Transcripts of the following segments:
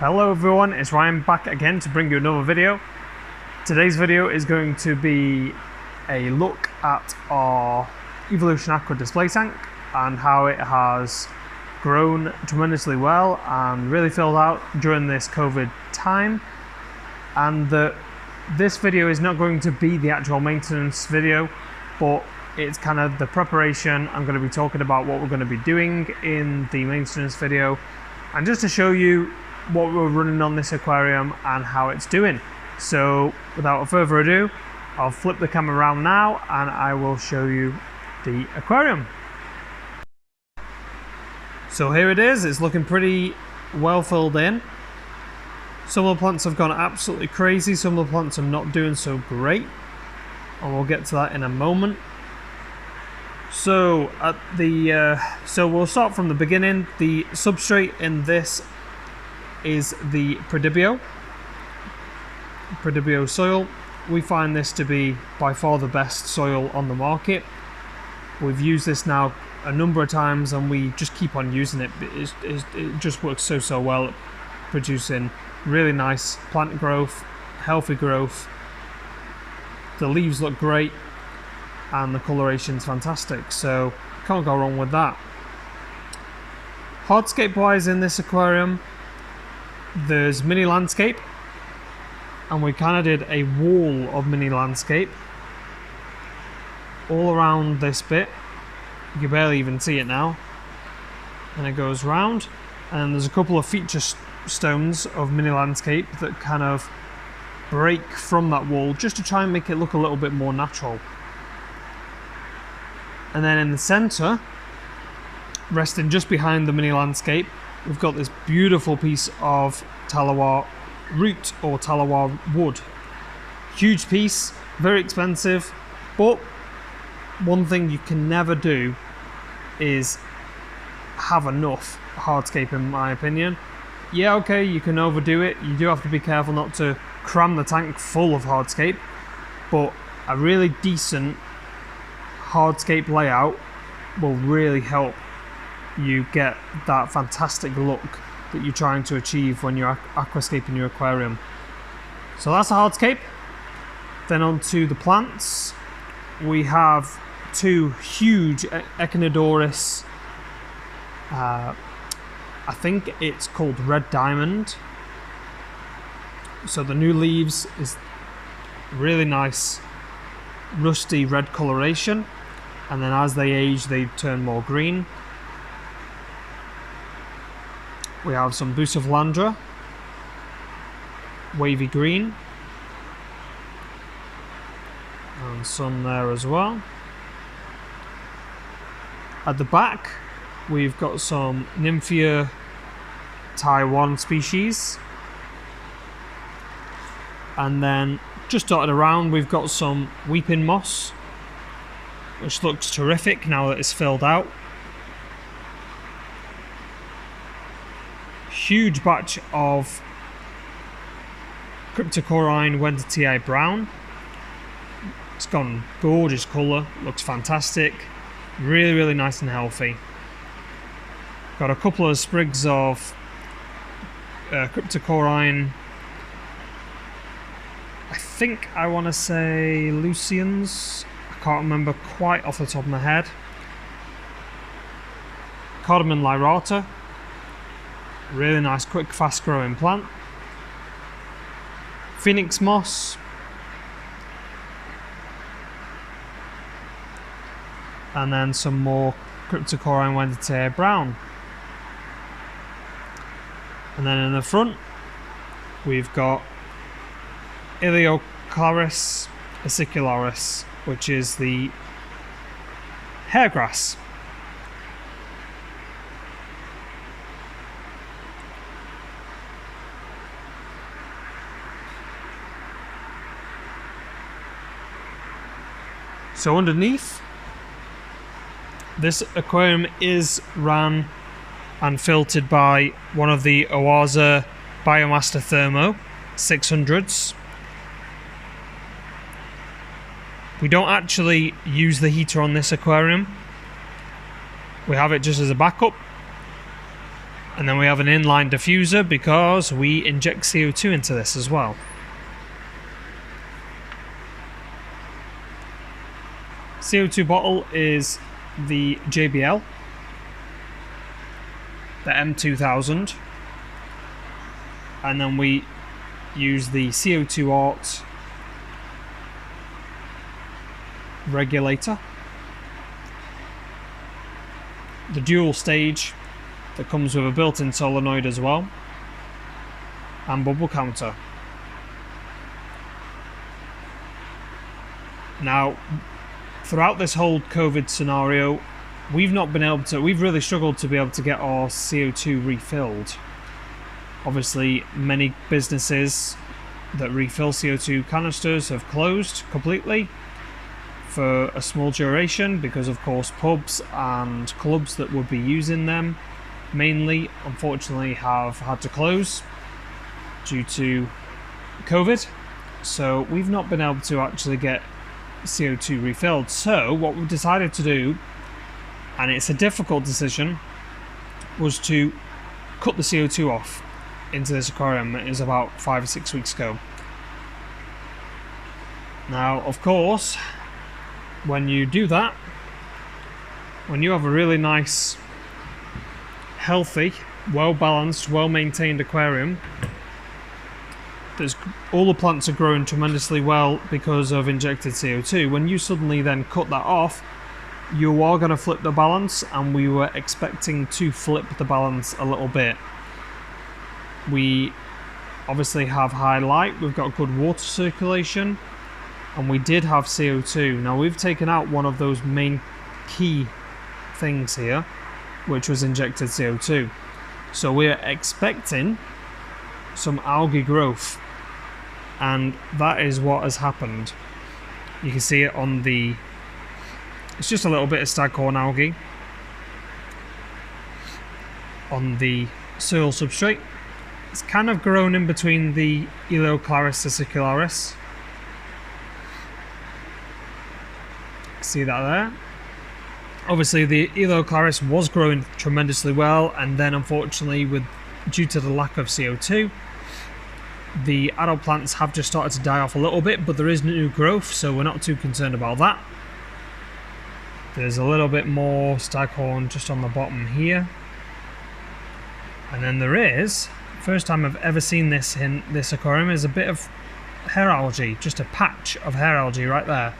Hello everyone, it's Ryan back again to bring you another video. Today's video is going to be a look at our Evolution Aqua display tank and how it has grown tremendously well and really filled out during this COVID time. And this video is not going to be the actual maintenance video, but it's kind of the preparation. I'm going to be talking about what we're going to be doing in the maintenance video and just to show you what we're running on this aquarium and how it's doing. So without further ado, I'll flip the camera around now and I will show you the aquarium. So here it is, it's looking pretty well filled in. Some of the plants have gone absolutely crazy, some of the plants are not doing so great, and we'll get to that in a moment. So we'll start from the beginning. The substrate in this is the Prodibio soil. We find this to be by far the best soil on the market. We've used this now a number of times and we just keep on using it. It just works so well at producing really nice plant growth, healthy growth. The leaves look great and the coloration's fantastic, so can't go wrong with that. Hardscape wise in this aquarium, there's mini landscape, and we kind of did a wall of mini landscape all around this bit. You can barely even see it now, and it goes round, and there's a couple of feature stones of mini landscape that kind of break from that wall just to try and make it look a little bit more natural. And then in the center, resting just behind the mini landscape, we've got this beautiful piece of Talawa root or Talawa wood. Huge piece, very expensive, but one thing you can never do is have enough hardscape, in my opinion. Yeah, okay, you can overdo it. You do have to be careful not to cram the tank full of hardscape, but a really decent hardscape layout will really help you get that fantastic look that you're trying to achieve when you're aquascaping your aquarium. So that's a hardscape. Then on to the plants. We have two huge Echinodoris, I think it's called Red Diamond. So the new leaves is really nice rusty red coloration, and then as they age they turn more green. We have some Bucephalandra, wavy green, and some there as well. At the back we've got some Nymphea Taiwan species, and then just dotted around we've got some Weeping Moss, which looks terrific now that it's filled out. Huge batch of Cryptocorain Wendertii Brown. It's gone gorgeous colour, looks fantastic, really nice and healthy. Got a couple of sprigs of Cryptocorain, I think I want to say Lucians, I can't remember quite off the top of my head. Cardamom lyrata, really nice, quick, fast growing plant. Phoenix moss. And then some more Cryptocorain Wendertii Brown. And then in the front, we've got Ilioclaris acicularis, which is the hairgrass. So underneath, this aquarium is ran and filtered by one of the Oasa Biomaster Thermo 600s. We don't actually use the heater on this aquarium. We have it just as a backup. And then we have an inline diffuser because we inject CO2 into this as well. CO2 bottle is the JBL, the M2000, and then we use the CO2 Art regulator, the dual stage that comes with a built-in solenoid as well, and bubble counter. Now, throughout this whole COVID scenario, we've really struggled to be able to get our CO2 refilled. Obviously, many businesses that refill CO2 canisters have closed completely for a small duration because, of course, pubs and clubs that would be using them mainly, unfortunately, have had to close due to COVID. So we've not been able to actually get CO2 refilled. So what we've decided to do, and it's a difficult decision, was to cut the CO2 off into this aquarium. It was about 5 or 6 weeks ago. Now, of course, when you do that, when you have a really nice, healthy, well-balanced, well-maintained aquarium, all the plants are growing tremendously well because of injected CO2. When you suddenly then cut that off, you are going to flip the balance, and we were expecting to flip the balance a little bit. We obviously have high light, we've got good water circulation, and we did have CO2. Now we've taken out one of those main key things here, which was injected CO2. So we're expecting some algae growth, and that is what has happened. You can see it on the, it's just a little bit of staghorn algae on the soil substrate. It's kind of grown in between the Eleoclaris acicularis. See that there? Obviously the Eleoclaris was growing tremendously well, and then unfortunately, due to the lack of CO2, the adult plants have just started to die off a little bit, but there is new growth, so we're not too concerned about that. There's a little bit more staghorn just on the bottom here. And then there is, first time I've ever seen this in this aquarium, is a bit of hair algae, just a patch of hair algae right there.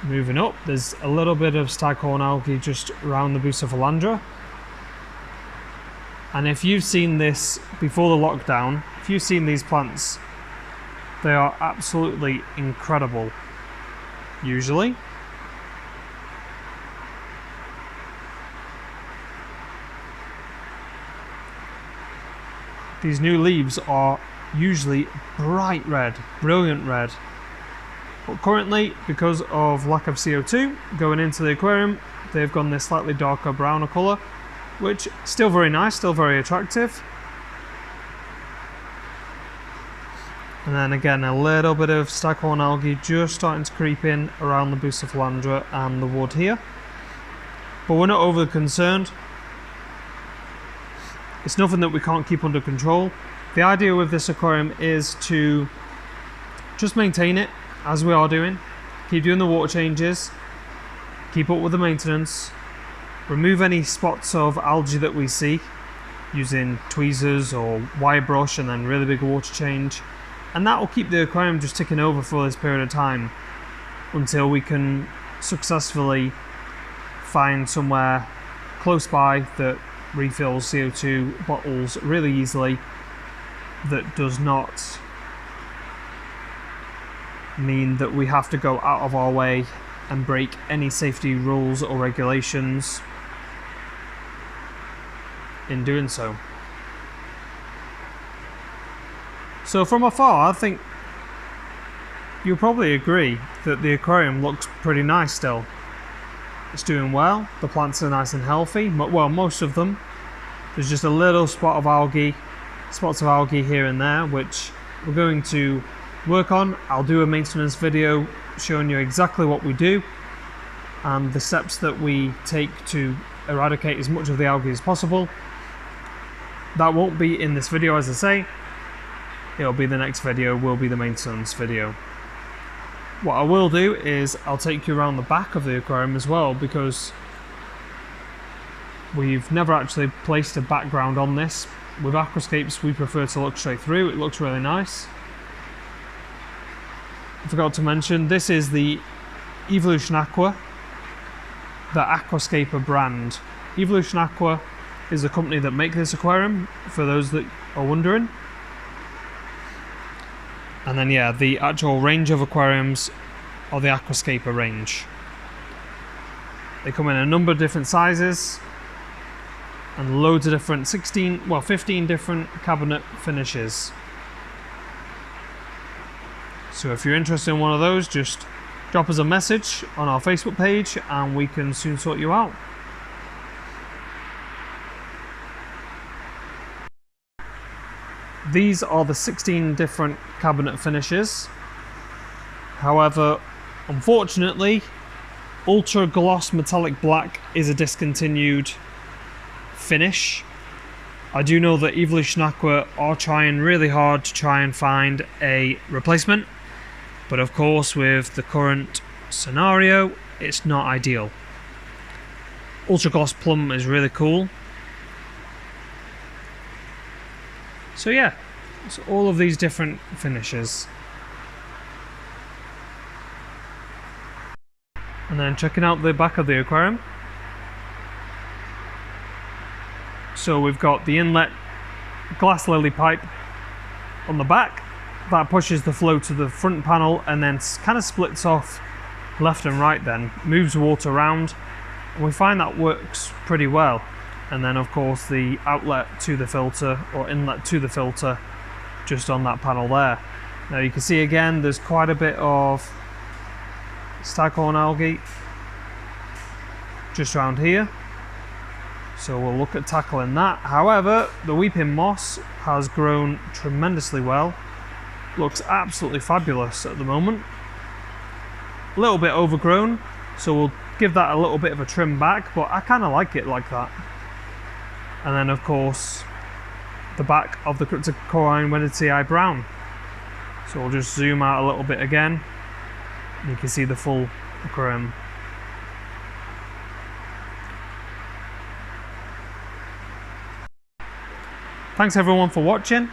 Moving up, there's a little bit of staghorn algae just around the Bucephalandra. And if you've seen this before the lockdown, if you've seen these plants, they are absolutely incredible, usually. These new leaves are usually bright red, brilliant red. But currently, because of lack of CO2 going into the aquarium, they've gone this slightly darker browner colour, which still very nice, still very attractive. And then again, a little bit of staghorn algae just starting to creep in around the Bucephalandra and the wood here. But we're not overly concerned. It's nothing that we can't keep under control. The idea with this aquarium is to just maintain it as we are doing. Keep doing the water changes, keep up with the maintenance, remove any spots of algae that we see using tweezers or wire brush, and then really big water change. And that will keep the aquarium just ticking over for this period of time until we can successfully find somewhere close by that refills CO2 bottles really easily, that does not mean that we have to go out of our way and break any safety rules or regulations in doing so. So from afar, I think you'll probably agree that the aquarium looks pretty nice still. It's doing well, the plants are nice and healthy, well, most of them. There's just a little spots of algae here and there, which we're going to work on. I'll do a maintenance video showing you exactly what we do and the steps that we take to eradicate as much of the algae as possible. That won't be in this video, as I say. It'll be the next video, will be the maintenance video. What I will do is I'll take you around the back of the aquarium as well, because we've never actually placed a background on this. With aquascapes, we prefer to look straight through. It looks really nice. I forgot to mention, this is the Evolution Aqua, the Aquascaper brand. Evolution Aqua is the company that make this aquarium, for those that are wondering. And then yeah, the actual range of aquariums are the Aquascaper range. They come in a number of different sizes and loads of different 15 different cabinet finishes. So if you're interested in one of those, just drop us a message on our Facebook page and we can soon sort you out. These are the 16 different cabinet finishes. However, unfortunately, Ultra Gloss Metallic Black is a discontinued finish. I do know that Evolution Aqua are trying really hard to try and find a replacement, but of course with the current scenario, it's not ideal. Ultra Gloss Plum is really cool. So yeah, it's all of these different finishes. And then checking out the back of the aquarium. So we've got the inlet glass lily pipe on the back that pushes the flow to the front panel and then kind of splits off left and right, then moves water around, and we find that works pretty well. And then of course the outlet to the filter, or inlet to the filter, just on that panel there. Now you can see again there's quite a bit of staghorn algae just around here, so we'll look at tackling that. However, the weeping moss has grown tremendously well, looks absolutely fabulous at the moment. A little bit overgrown, so we'll give that a little bit of a trim back, but I kind of like it like that. And then of course the back of the Cryptocoraline Weddetii brown. So we'll just zoom out a little bit again, and you can see the full aquarium. Thanks everyone for watching.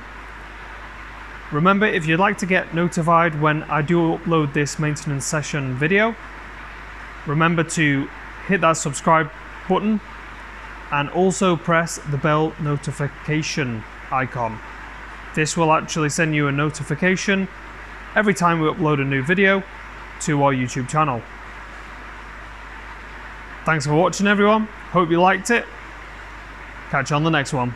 Remember, if you'd like to get notified when I do upload this maintenance session video, remember to hit that subscribe button and also press the bell notification icon. This will actually send you a notification every time we upload a new video to our YouTube channel. Thanks for watching everyone, hope you liked it. Catch you on the next one.